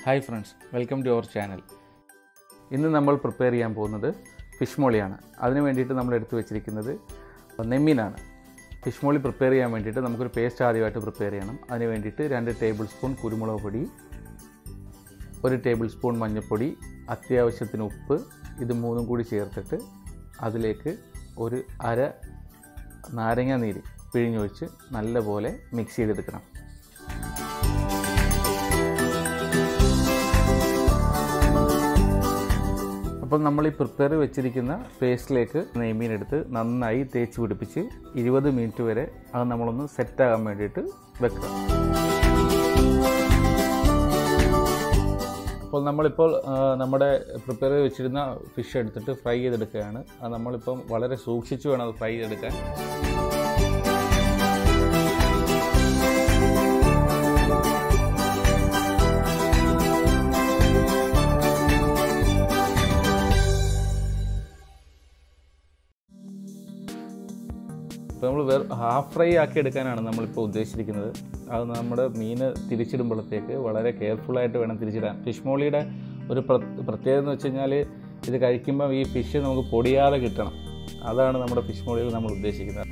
Hi friends, welcome to our channel. ഇന്ന് നമ്മൾ prepare ചെയ്യാൻ പോകുന്നത് ഫിഷ് മോളിയാണ്. അതിനു വേണ്ടിയിട്ട് നമ്മൾ എടുത്തു വെച്ചിരിക്കുന്നത് നെമ്മീനാണ്. ഫിഷ് മോളി പ്രിപ്പയർ ചെയ്യാൻ വേണ്ടിയിട്ട് നമുക്കൊരു പേസ്റ്റ് ആദ്യമായിട്ട് പ്രിപ്പയർ ചെയ്യണം. അതിന് വേണ്ടിയിട്ട് 2 ടേബിൾ സ്പൂൺ കുരുമുളക് പൊടി, 1 ടേബിൾ സ്പൂൺ മഞ്ഞൾപ്പൊടി, അത്യാവശ്യത്തിന് ഉപ്പ്, ഇത് മൂന്നും കൂടി ചേർത്തിട്ട് അതിലേക്ക് ഒരു അര നാരങ്ങ നീര് പിഴിഞ്ഞൊഴിച്ച് നല്ലപോലെ മിക്സ് ചെയ്തെടുക്കണം. അപ്പോൾ നമ്മൾ ഈ പ്രിപ്പയർ വെച്ചിരിക്കുന്ന പേസ്റ്റിലേക്ക് നെയ്മീൻ എടുത്ത് നന്നായി തേച്ച് പിടിപ്പിച്ച് 20 മിനിറ്റ് വരെ അത് നമ്മളൊന്ന് സെറ്റാകാൻ വേണ്ടിയിട്ട് വെക്കുക. അപ്പോൾ നമ്മളിപ്പോൾ നമ്മുടെ പ്രിപ്പയർ വെച്ചിരുന്ന ഫിഷ് എടുത്തിട്ട് ഫ്രൈ ചെയ്തെടുക്കുകയാണ്. അത് നമ്മളിപ്പം വളരെ സൂക്ഷിച്ച് വേണം അത് ഫ്രൈ ചെയ്തെടുക്കാൻ. അപ്പോൾ നമ്മൾ ഹാഫ് ഫ്രൈ ആക്കി എടുക്കാനാണ് നമ്മളിപ്പോൾ ഉദ്ദേശിച്ചിരിക്കുന്നത്. അത് നമ്മുടെ മീൻ തിരിച്ചിടുമ്പോഴത്തേക്ക് വളരെ കെയർഫുള്ളായിട്ട് വേണം തിരിച്ചിടാൻ. ഫിഷ് മോളിയുടെ ഒരു പ്രത്യേകത എന്ന് വെച്ച് കഴിഞ്ഞാൽ ഇത് കഴിക്കുമ്പോൾ ഈ ഫിഷ് നമുക്ക് പൊടിയാതെ കിട്ടണം. അതാണ് നമ്മുടെ ഫിഷ് മോളിയിൽ നമ്മൾ ഉദ്ദേശിക്കുന്നത്.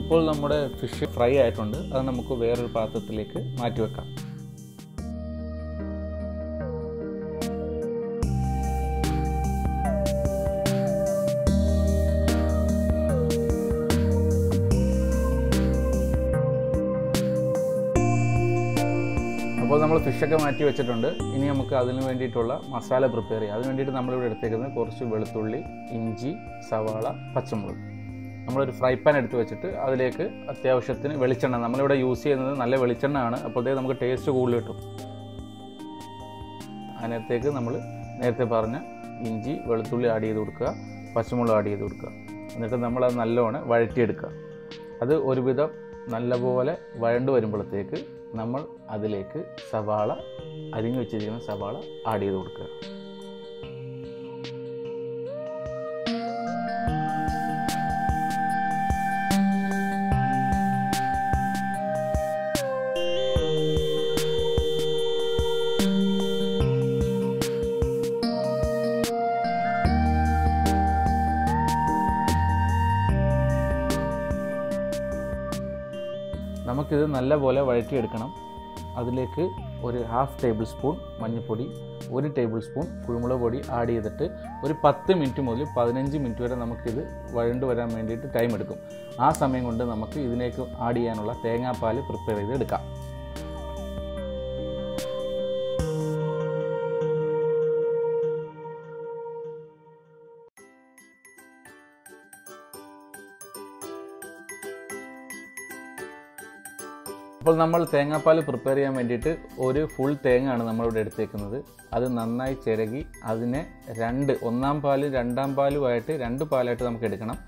ഇപ്പോൾ നമ്മുടെ ഫിഷ് ഫ്രൈ ആയിട്ടുണ്ട്. അത് നമുക്ക് വേറൊരു പാത്രത്തിലേക്ക് മാറ്റി വെക്കാം. അപ്പോൾ നമ്മൾ ഫിഷൊക്കെ മാറ്റി വെച്ചിട്ടുണ്ട്. ഇനി നമുക്ക് അതിന് വേണ്ടിയിട്ടുള്ള മസാല പ്രിപ്പയർ ചെയ്യാം. അതിന് വേണ്ടിയിട്ട് നമ്മളിവിടെ എടുത്തേക്കുന്നത് കുറച്ച് വെളുത്തുള്ളി, ഇഞ്ചി, സവാള, പച്ചമുളക്. നമ്മളൊരു ഫ്രൈ പാൻ എടുത്ത് വെച്ചിട്ട് അതിലേക്ക് അത്യാവശ്യത്തിന് വെളിച്ചെണ്ണ, നമ്മളിവിടെ യൂസ് ചെയ്യുന്നത് നല്ല വെളിച്ചെണ്ണ ആണ്. അപ്പോഴത്തേക്ക് നമുക്ക് ടേസ്റ്റ് കൂടുതൽ കിട്ടും. അതിനകത്തേക്ക് നമ്മൾ നേരത്തെ പറഞ്ഞ ഇഞ്ചി, വെളുത്തുള്ളി ആഡ് ചെയ്ത് കൊടുക്കുക, പച്ചമുളക് ആഡ് ചെയ്ത് കൊടുക്കുക. എന്നിട്ട് നമ്മളത് നല്ലോണം വഴറ്റിയെടുക്കുക. അത് ഒരുവിധം നല്ലപോലെ വഴണ്ട് വരുമ്പോഴത്തേക്ക് നമ്മൾ അതിലേക്ക് സവാള, അരിഞ്ഞു വെച്ചിരിക്കുന്ന സവാള ആഡ് ചെയ്ത് കൊടുക്കുക. നമുക്കിത് നല്ലപോലെ വഴറ്റിയെടുക്കണം. അതിലേക്ക് ഒരു ഹാഫ് ടേബിൾ സ്പൂൺ മഞ്ഞൾപ്പൊടി, 1 ടേബിൾ സ്പൂൺ കുരുമുളക് പൊടി ആഡ് ചെയ്തിട്ട് ഒരു 10 മിനിറ്റ് മുതൽ 15 മിനിറ്റ് വരെ നമുക്കിത് വഴണ്ട് വരാൻ വേണ്ടിയിട്ട് ടൈം എടുക്കും. ആ സമയം കൊണ്ട് നമുക്ക് ഇതിലേക്ക് ആഡ് ചെയ്യാനുള്ള തേങ്ങാപ്പാൽ പ്രിപ്പയർ ചെയ്തെടുക്കാം. അപ്പോൾ നമ്മൾ തേങ്ങാപ്പാൽ പ്രിപ്പയർ ചെയ്യാൻ വേണ്ടിയിട്ട് ഒരു ഫുൾ തേങ്ങയാണ് നമ്മളിവിടെ എടുത്തേക്കുന്നത്. അത് നന്നായി ചിരകി അതിനെ ഒന്നാം പാലും 2ാം പാലുമായിട്ട് 2 പാലായിട്ട് നമുക്ക് എടുക്കണം.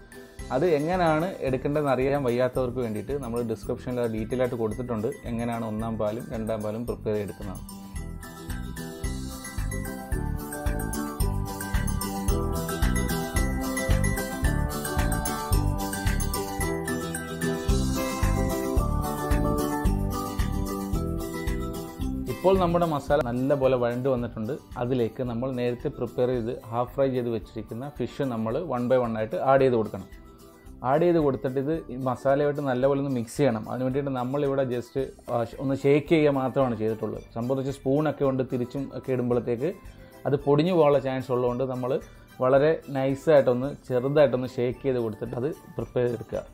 അത് എങ്ങനെയാണ് എടുക്കേണ്ടതെന്ന് അറിയാൻ വയ്യാത്തവർക്ക് വേണ്ടിയിട്ട് നമ്മൾ ഡിസ്ക്രിപ്ഷനിൽ അത് ഡീറ്റെയിൽ ആയിട്ട് കൊടുത്തിട്ടുണ്ട്. എങ്ങനെയാണ് 1ാം പാലും 2ാം പാലും പ്രിപ്പയർ ചെയ്തെടുക്കുന്നത്. ഇപ്പോൾ നമ്മുടെ മസാല നല്ലപോലെ വഴണ്ട് വന്നിട്ടുണ്ട്. അതിലേക്ക് നമ്മൾ നേരത്തെ പ്രിപ്പയർ ചെയ്ത് ഹാഫ് ഫ്രൈ ചെയ്ത് വെച്ചിരിക്കുന്ന ഫിഷ് നമ്മൾ 1 ബൈ 1 ആയിട്ട് ആഡ് ചെയ്ത് കൊടുക്കണം. ആഡ് ചെയ്ത് കൊടുത്തിട്ട് ഇത് ഈ മസാലയായിട്ട് നല്ലപോലെ ഒന്ന് മിക്സ് ചെയ്യണം. അതിന് വേണ്ടിയിട്ട് നമ്മളിവിടെ ജസ്റ്റ് ഒന്ന് ഷേക്ക് ചെയ്യുക മാത്രമാണ് ചെയ്തിട്ടുള്ളത്. സംഭവിച്ച് സ്പൂണൊക്കെ കൊണ്ട് തിരിച്ചും ഒക്കെ ഇടുമ്പോഴത്തേക്ക് അത് പൊടിഞ്ഞു പോകാനുള്ള ചാൻസ് ഉള്ളതുകൊണ്ട് നമ്മൾ വളരെ നൈസായിട്ടൊന്ന് ചെറുതായിട്ടൊന്ന് ഷേക്ക് ചെയ്ത് കൊടുത്തിട്ട് അത് പ്രിപ്പയർ ചെയ്തെടുക്കുക.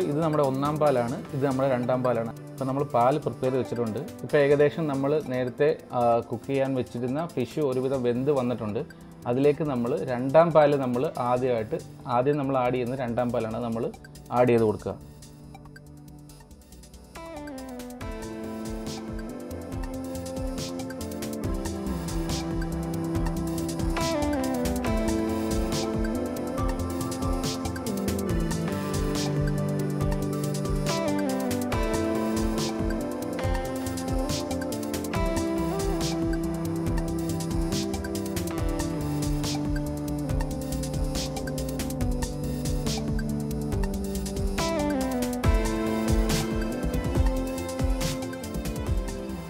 ഇത് നമ്മുടെ ഒന്നാം പാലാണ്, ഇത് നമ്മുടെ രണ്ടാം പാലാണ്. അപ്പോൾ നമ്മൾ പാല് പ്രിപ്പയർ ചെയ്ത് വെച്ചിട്ടുണ്ട്. ഇപ്പോൾ ഏകദേശം നമ്മൾ നേരത്തെ കുക്ക് ചെയ്യാൻ വെച്ചിരുന്ന ഫിഷ് ഒരുവിധം വെന്ത് വന്നിട്ടുണ്ട്. അതിലേക്ക് നമ്മൾ രണ്ടാം പാല് നമ്മൾ ആദ്യം നമ്മൾ ആഡ് ചെയ്യുന്ന രണ്ടാം പാലാണ് നമ്മൾ ആഡ് ചെയ്ത് കൊടുക്കുക.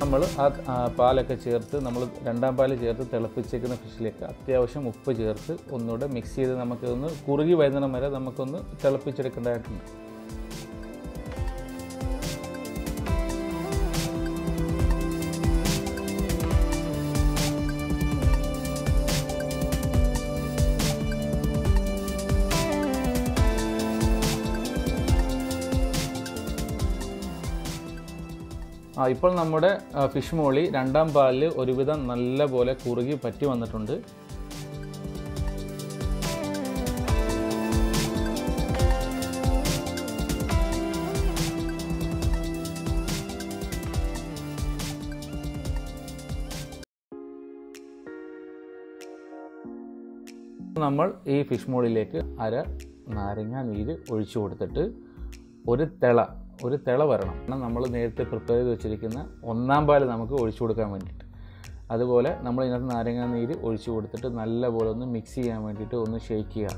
നമ്മൾ പാലൊക്കെ ചേർത്ത് നമ്മൾ രണ്ടാം പാല് ചേർത്ത് തിളപ്പിച്ചേക്കുന്ന ഫിഷിലേക്ക് അത്യാവശ്യം ഉപ്പ് ചേർത്ത് ഒന്നുകൂടെ മിക്സ് ചെയ്ത് നമുക്കൊന്ന് കുറുകി വരുന്നിടം വരെ നമുക്കൊന്ന് തിളപ്പിച്ചെടുക്കേണ്ടതായിട്ടുണ്ട്. ഇപ്പോൾ നമ്മുടെ ഫിഷ് മോളി രണ്ടാം പാലിൽ ഒരുവിധം നല്ല പോലെ കുറുകി പറ്റി വന്നിട്ടുണ്ട്. നമ്മൾ ഈ ഫിഷ് മോളിലേക്ക് അര നാരങ്ങ നീര് ഒഴിച്ചു കൊടുത്തിട്ട് ഒരു തിള വരണം. നമ്മൾ നേരത്തെ പ്രിപ്പയർ ചെയ്ത് വെച്ചിരിക്കുന്ന ഒന്നാം പാല് നമുക്ക് ഒഴിച്ചു കൊടുക്കാൻ വേണ്ടിയിട്ട്. അതുപോലെ നമ്മൾ ഇതിനകത്ത് നാരങ്ങ നീര് ഒഴിച്ചു കൊടുത്തിട്ട് നല്ലപോലെ ഒന്ന് മിക്സ് ചെയ്യാൻ വേണ്ടിയിട്ട് ഒന്ന് ഷേക്ക് ചെയ്യുക.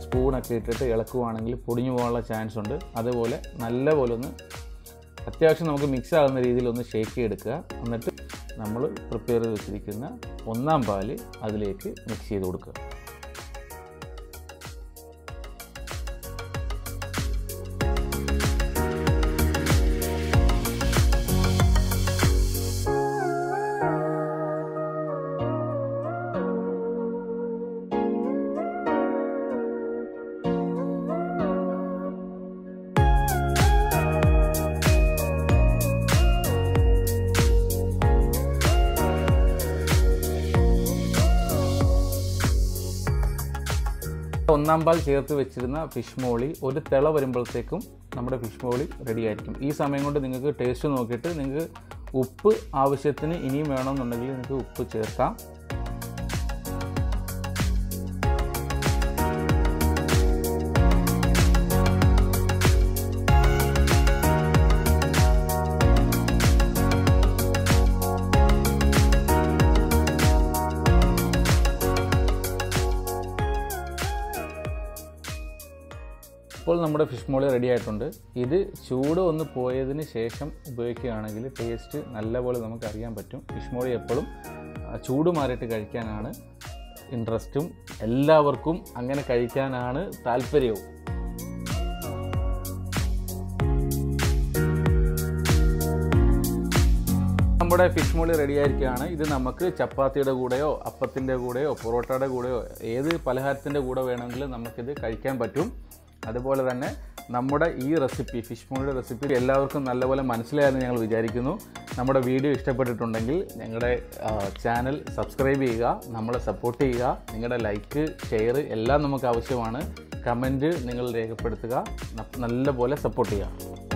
സ്പൂണൊക്കെ ഇട്ടിട്ട് ഇളക്കുവാണെങ്കിൽ പൊടിഞ്ഞു പോകാനുള്ള ചാൻസ് ഉണ്ട്. അതുപോലെ നല്ലപോലെ ഒന്ന് അത്യാവശ്യം നമുക്ക് മിക്സ് ആകുന്ന രീതിയിൽ ഒന്ന് ഷേക്ക് ചെയ്തെടുക്കുക. എന്നിട്ട് നമ്മൾ പ്രിപ്പയർ ചെയ്ത് വെച്ചിരിക്കുന്ന ഒന്നാം പാല് അതിലേക്ക് മിക്സ് ചെയ്ത് കൊടുക്കുക. ഒന്നാം പാൽ ചേർത്ത് വെച്ചിരുന്ന ഫിഷ് മോളി ഒരു തിള വരുമ്പോഴത്തേക്കും നമ്മുടെ ഫിഷ് മോളി റെഡി ആയിരിക്കും. ഈ സമയം കൊണ്ട് നിങ്ങൾക്ക് ടേസ്റ്റ് നോക്കിയിട്ട് നിങ്ങൾക്ക് ഉപ്പ് ആവശ്യത്തിന് ഇനിയും വേണമെന്നുണ്ടെങ്കിൽ നിങ്ങൾക്ക് ഉപ്പ് ചേർക്കാം. ഇപ്പോൾ നമ്മുടെ ഫിഷ് മോളി റെഡി ആയിട്ടുണ്ട്. ഇത് ചൂട് ഒന്ന് പോയതിന് ശേഷം ഉപയോഗിക്കുകയാണെങ്കിൽ ടേസ്റ്റ് നല്ലപോലെ നമുക്ക് അറിയാൻ പറ്റും. ഫിഷ് മോളി എപ്പോഴും ചൂട് മാറിയിട്ട് കഴിക്കാനാണ് ഇൻട്രസ്റ്റും, എല്ലാവർക്കും അങ്ങനെ കഴിക്കാനാണ് താല്പര്യവും. നമ്മുടെ ഫിഷ് മോളി റെഡി ആയിരിക്കുകയാണ്. ഇത് നമുക്ക് ചപ്പാത്തിയുടെ കൂടെയോ അപ്പത്തിൻ്റെ കൂടെയോ പൊറോട്ടയുടെ കൂടെയോ ഏത് പലഹാരത്തിൻ്റെ കൂടെ വേണമെങ്കിലും നമുക്കിത് കഴിക്കാൻ പറ്റും. അതുപോലെ തന്നെ നമ്മുടെ ഈ റെസിപ്പി ഫിഷ് മോളിയുടെ റെസിപ്പി എല്ലാവർക്കും നല്ലപോലെ മനസ്സിലായെന്ന് ഞങ്ങൾ വിചാരിക്കുന്നു. നമ്മുടെ വീഡിയോ ഇഷ്ടപ്പെട്ടിട്ടുണ്ടെങ്കിൽ ഞങ്ങളുടെ ചാനൽ സബ്സ്ക്രൈബ് ചെയ്യുക, നമ്മളെ സപ്പോർട്ട് ചെയ്യുക. നിങ്ങളുടെ ലൈക്ക്, ഷെയർ എല്ലാം നമുക്ക് ആവശ്യമാണ്. കമൻറ്റ് നിങ്ങൾ രേഖപ്പെടുത്തുക, നല്ലപോലെ സപ്പോർട്ട് ചെയ്യുക.